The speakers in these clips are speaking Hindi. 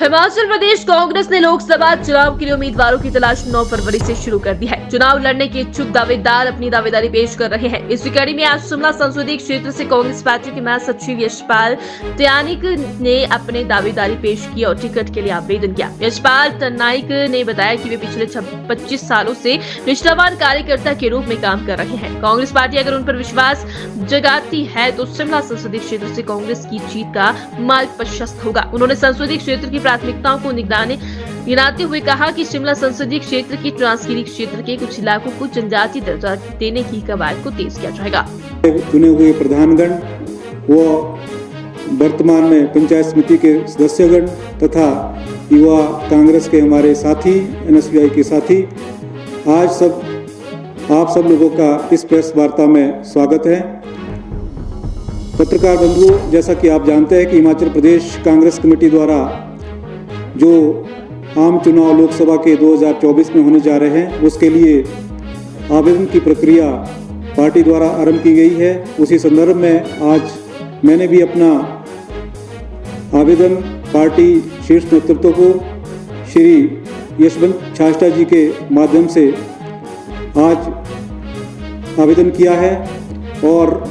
हिमाचल प्रदेश कांग्रेस ने लोकसभा चुनाव के लिए उम्मीदवारों की तलाश 9 फरवरी से शुरू कर दी है। चुनाव लड़ने के इच्छुक दावेदार अपनी दावेदारी पेश कर रहे हैं। इस कड़ी में आज शिमला संसदीय क्षेत्र से कांग्रेस पार्टी के महासचिव यशपाल टनायक ने अपने दावेदारी पेश की और टिकट के लिए आवेदन किया। यशपाल टनायक ने बताया कि वे पिछले 25 सालों से निष्ठावान कार्यकर्ता के रूप में काम कर रहे हैं। कांग्रेस पार्टी अगर उन पर विश्वास जगाती है तो शिमला संसदीय क्षेत्र से कांग्रेस की जीत का मार्ग प्रशस्त होगा। उन्होंने संसदीय क्षेत्र की प्राथमिकताओं को गिनाते हुए कहा कि शिमला संसदीय क्षेत्र की ट्रांसगिरी क्षेत्र के कुछ इलाकों को जनजातीय दर्जा देने की कवायद को तेज किया जाएगा। चुने हुए प्रधानगण व वर्तमान में पंचायत समिति के सदस्यगण तथा युवा कांग्रेस के हमारे साथी एनएसयूआई के साथी, आज आप सब लोगों का इस प्रेस वार्ता में स्वागत है। पत्रकार बंधुओं, जैसा कि आप जानते हैं कि हिमाचल प्रदेश कांग्रेस कमेटी द्वारा जो आम चुनाव लोकसभा के 2024 में होने जा रहे हैं, उसके लिए आवेदन की प्रक्रिया पार्टी द्वारा आरंभ की गई है। उसी संदर्भ में आज मैंने भी अपना आवेदन पार्टी शीर्ष नेतृत्व को श्री यशवंत छाष्टा जी के माध्यम से आज आवेदन किया है और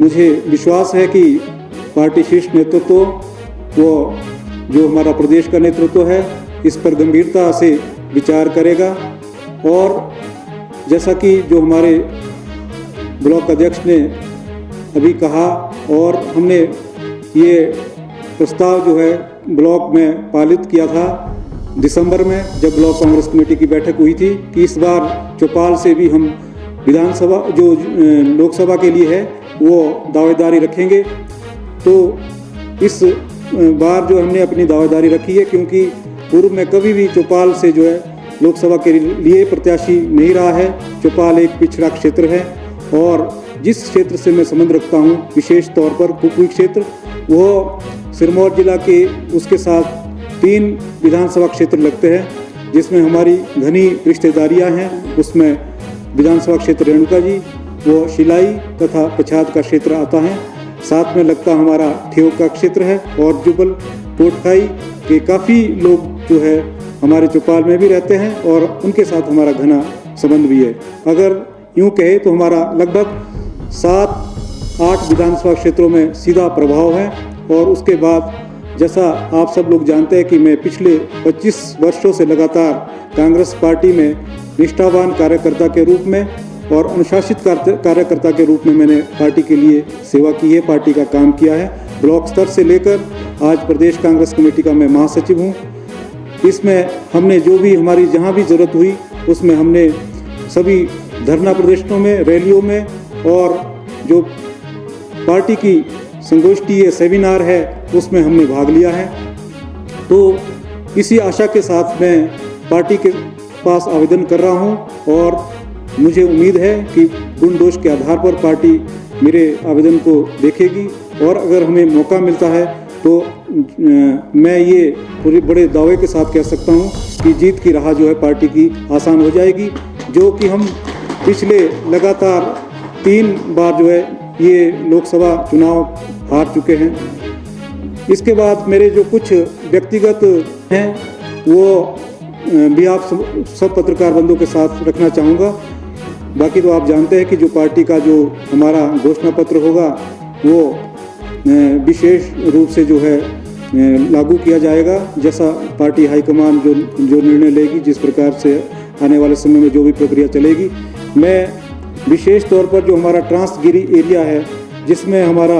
मुझे विश्वास है कि पार्टी शीर्ष नेतृत्व व जो हमारा प्रदेश का नेतृत्व है इस पर गंभीरता से विचार करेगा। और जैसा कि जो हमारे ब्लॉक अध्यक्ष ने अभी कहा और हमने ये प्रस्ताव जो है ब्लॉक में पारित किया था दिसंबर में, जब ब्लॉक कांग्रेस कमेटी की बैठक हुई थी, कि इस बार चौपाल से भी हम विधानसभा जो लोकसभा के लिए है वो दावेदारी रखेंगे। तो इस बार जो हमने अपनी दावेदारी रखी है, क्योंकि पूर्व में कभी भी चौपाल से जो है लोकसभा के लिए प्रत्याशी नहीं रहा है। चौपाल एक पिछड़ा क्षेत्र है और जिस क्षेत्र से मैं संबंध रखता हूँ विशेष तौर पर कुपवी क्षेत्र, वो सिरमौर जिला के उसके साथ 3 विधानसभा क्षेत्र लगते हैं जिसमें हमारी घनी रिश्तेदारियाँ हैं। उसमें विधानसभा क्षेत्र रेणुका जी, वो शिलाई तथा पछाद का क्षेत्र आता है। साथ में लगता हमारा ठेव का क्षेत्र है और जुबल कोटखाई के काफ़ी लोग जो है हमारे चौपाल में भी रहते हैं और उनके साथ हमारा घना संबंध भी है। अगर यूँ कहे तो हमारा लगभग 7-8 विधानसभा क्षेत्रों में सीधा प्रभाव है। और उसके बाद जैसा आप सब लोग जानते हैं कि मैं पिछले 25 वर्षों से लगातार कांग्रेस पार्टी में निष्ठावान कार्यकर्ता के रूप में और अनुशासित कार्यकर्ता के रूप में मैंने पार्टी के लिए सेवा की है, पार्टी का काम किया है। ब्लॉक स्तर से लेकर आज प्रदेश कांग्रेस कमेटी का मैं महासचिव हूँ। इसमें हमने जो भी हमारी जहाँ भी ज़रूरत हुई उसमें हमने सभी धरना प्रदर्शनों में, रैलियों में और जो पार्टी की संगोष्ठी है, सेमिनार है, उसमें हमने भाग लिया है। तो इसी आशा के साथ मैं पार्टी के पास आवेदन कर रहा हूँ और मुझे उम्मीद है कि गुण दोष के आधार पर पार्टी मेरे आवेदन को देखेगी और अगर हमें मौका मिलता है तो मैं ये पूरे बड़े दावे के साथ कह सकता हूँ कि जीत की राह जो है पार्टी की आसान हो जाएगी, जो कि हम पिछले लगातार 3 बार जो है ये लोकसभा चुनाव हार चुके हैं। इसके बाद मेरे जो कुछ व्यक्तिगत हैं वो भी आप सब पत्रकार बंधुओं के साथ रखना चाहूँगा। बाकी तो आप जानते हैं कि जो पार्टी का जो हमारा घोषणा पत्र होगा वो विशेष रूप से जो है लागू किया जाएगा, जैसा पार्टी हाईकमान जो निर्णय लेगी, जिस प्रकार से आने वाले समय में जो भी प्रक्रिया चलेगी। मैं विशेष तौर पर जो हमारा ट्रांसगिरी एरिया है, जिसमें हमारा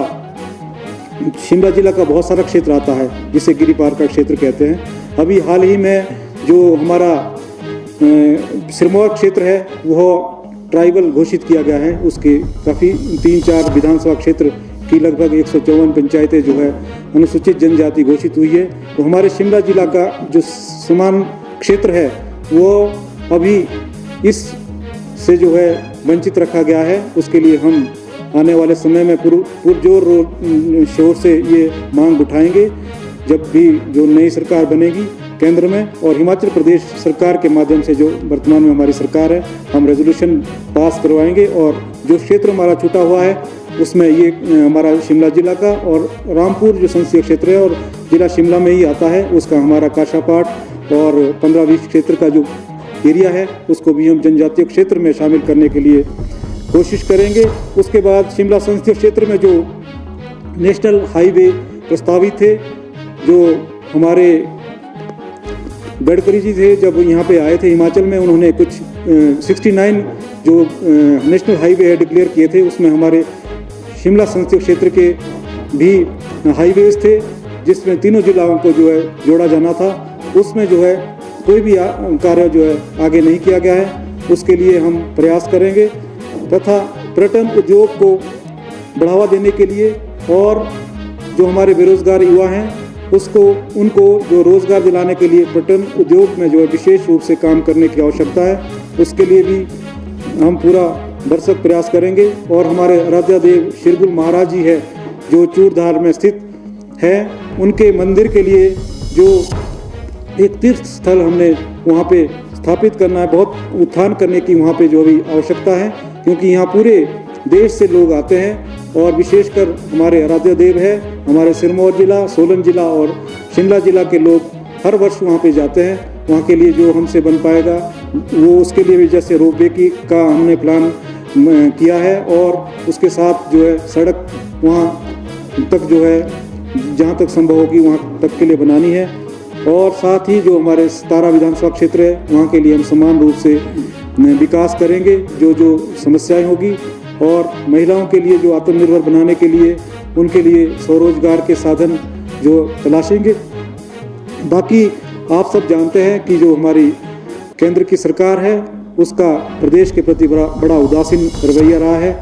शिमला जिला का बहुत सारा क्षेत्र आता है, जिसे गिरिपार का क्षेत्र कहते हैं। अभी हाल ही में जो हमारा सिरमौर क्षेत्र है वो ट्राइबल घोषित किया गया है। उसके काफ़ी 3-4 विधानसभा क्षेत्र की लगभग 154 पंचायतें जो है अनुसूचित जनजाति घोषित हुई है। तो हमारे शिमला जिला का जो समान क्षेत्र है वो अभी इस से जो है वंचित रखा गया है। उसके लिए हम आने वाले समय में पुरजोर शोर से ये मांग उठाएंगे जब भी जो नई सरकार बनेगी केंद्र में, और हिमाचल प्रदेश सरकार के माध्यम से जो वर्तमान में हमारी सरकार है, हम रेजोल्यूशन पास करवाएंगे और जो क्षेत्र हमारा छूटा हुआ है उसमें ये हमारा शिमला जिला का और रामपुर जो संसदीय क्षेत्र है और जिला शिमला में ही आता है, उसका हमारा काशापाट और 15-20 क्षेत्र का जो एरिया है उसको भी हम जनजातीय क्षेत्र में शामिल करने के लिए कोशिश करेंगे। उसके बाद शिमला संसदीय क्षेत्र में जो नेशनल हाईवे प्रस्तावित थे, जो हमारे गडकरी जी थे जब यहाँ पे आए थे हिमाचल में, उन्होंने कुछ 69 जो नेशनल हाईवे है डिक्लेयर किए थे, उसमें हमारे शिमला संसदीय क्षेत्र के भी हाईवेज थे जिसमें तीनों जिलाओं को जो है जोड़ा जाना था। उसमें जो है कोई भी कार्य जो है आगे नहीं किया गया है, उसके लिए हम प्रयास करेंगे तथा पर्यटन उद्योग को बढ़ावा देने के लिए और जो हमारे बेरोजगार युवा हैं उनको जो रोजगार दिलाने के लिए पर्यटन उद्योग में जो है विशेष रूप से काम करने की आवश्यकता है, उसके लिए भी हम पूरा भरसक प्रयास करेंगे। और हमारे आराध्य देव शिरगुल महाराज जी है जो चूरधार में स्थित है, उनके मंदिर के लिए जो एक तीर्थ स्थल हमने वहाँ पे स्थापित करना है, बहुत उत्थान करने की वहाँ पे जो भी आवश्यकता है, क्योंकि यहाँ पूरे देश से लोग आते हैं और विशेषकर हमारे आराध्य देव है, हमारे सिरमौर जिला, सोलन जिला और शिमला जिला के लोग हर वर्ष वहाँ पे जाते हैं। वहाँ के लिए जो हमसे बन पाएगा वो उसके लिए भी जैसे रोपवे की का हमने प्लान किया है और उसके साथ जो है सड़क वहाँ तक जो है जहाँ तक संभव होगी वहाँ तक के लिए बनानी है। और साथ ही जो हमारे 17 विधानसभा क्षेत्र है वहाँ के लिए हम समान रूप से विकास करेंगे, जो समस्याएं होगी, और महिलाओं के लिए जो आत्मनिर्भर बनाने के लिए उनके लिए स्वरोजगार के साधन जो तलाशेंगे। बाकी आप सब जानते हैं कि जो हमारी केंद्र की सरकार है उसका प्रदेश के प्रति बड़ा उदासीन रवैया रहा है।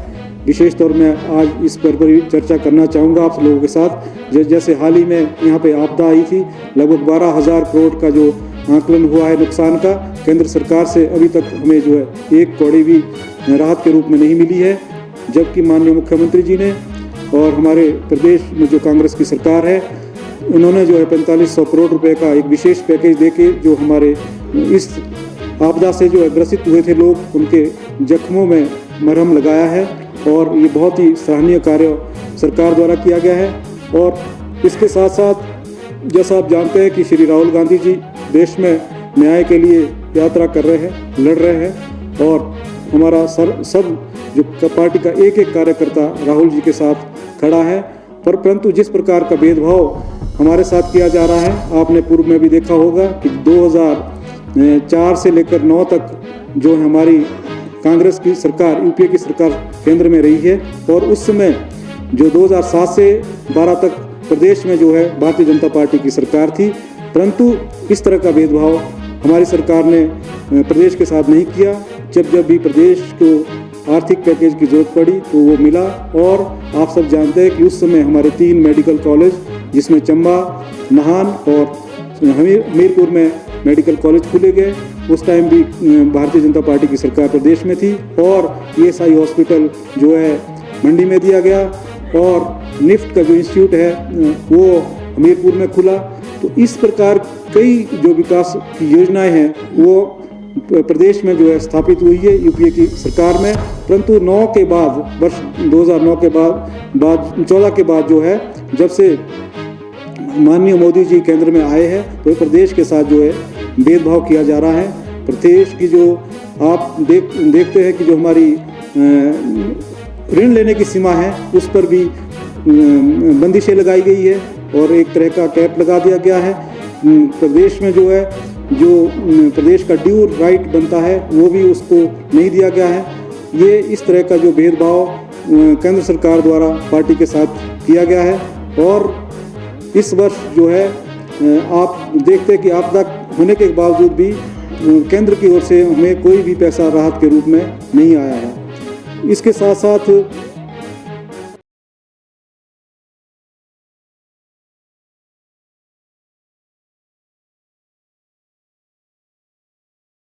विशेष तौर में आज इस पर भी चर्चा करना चाहूँगा आप लोगों के साथ। जैसे हाल ही में यहाँ पे आपदा आई थी, लगभग 12,000 करोड़ का जो आकलन हुआ है नुकसान का, केंद्र सरकार से अभी तक हमें जो है 1 कौड़ी भी राहत के रूप में नहीं मिली है, जबकि माननीय मुख्यमंत्री जी ने और हमारे प्रदेश में जो कांग्रेस की सरकार है उन्होंने जो है 4500 करोड़ रुपए का एक विशेष पैकेज देके जो हमारे इस आपदा से जो ग्रसित हुए थे लोग, उनके जख्मों में मरहम लगाया है और ये बहुत ही सराहनीय कार्य सरकार द्वारा किया गया है। और इसके साथ साथ जैसा आप जानते हैं कि श्री राहुल गांधी जी देश में न्याय के लिए यात्रा कर रहे हैं, लड़ रहे हैं, और हमारा सब जो पार्टी का एक कार्यकर्ता राहुल जी के साथ खड़ा है। परंतु जिस प्रकार का भेदभाव हमारे साथ किया जा रहा है, आपने पूर्व में भी देखा होगा कि 2004 से लेकर 9 तक जो हमारी कांग्रेस की सरकार, यूपीए की सरकार केंद्र में रही है, और उस समय जो 2007 से 12 तक प्रदेश में जो है भारतीय जनता पार्टी की सरकार थी। परंतु इस तरह का भेदभाव हमारी सरकार ने प्रदेश के साथ नहीं किया। जब भी प्रदेश को आर्थिक पैकेज की जरूरत पड़ी तो वो मिला। और आप सब जानते हैं कि उस समय हमारे 3 मेडिकल कॉलेज, जिसमें चंबा, नाहन और हमीरपुर में मेडिकल कॉलेज खुले गए। उस टाइम भी भारतीय जनता पार्टी की सरकार प्रदेश में थी। और ESI हॉस्पिटल जो है मंडी में दिया गया, और निफ्ट का जो इंस्टीट्यूट है वो हमीरपुर में खुला। तो इस प्रकार कई जो विकास की योजनाएं हैं वो प्रदेश में जो है स्थापित हुई है यूपीए की सरकार में। परंतु 9 के बाद, वर्ष 2009 के बाद 14 के बाद जो है, जब से माननीय मोदी जी केंद्र में आए हैं, तो प्रदेश के साथ जो है भेदभाव किया जा रहा है। प्रदेश की जो आप देखते हैं कि जो हमारी ऋण लेने की सीमा है उस पर भी बंदिशें लगाई गई है और एक तरह का कैप लगा दिया गया है। प्रदेश में जो है जो प्रदेश का ड्यू राइट बनता है वो भी उसको नहीं दिया गया है। ये इस तरह का जो भेदभाव केंद्र सरकार द्वारा पार्टी के साथ किया गया है। और इस वर्ष जो है आप देखते हैं कि आपदा होने के बावजूद भी केंद्र की ओर से हमें कोई भी पैसा राहत के रूप में नहीं आया है। इसके साथ साथ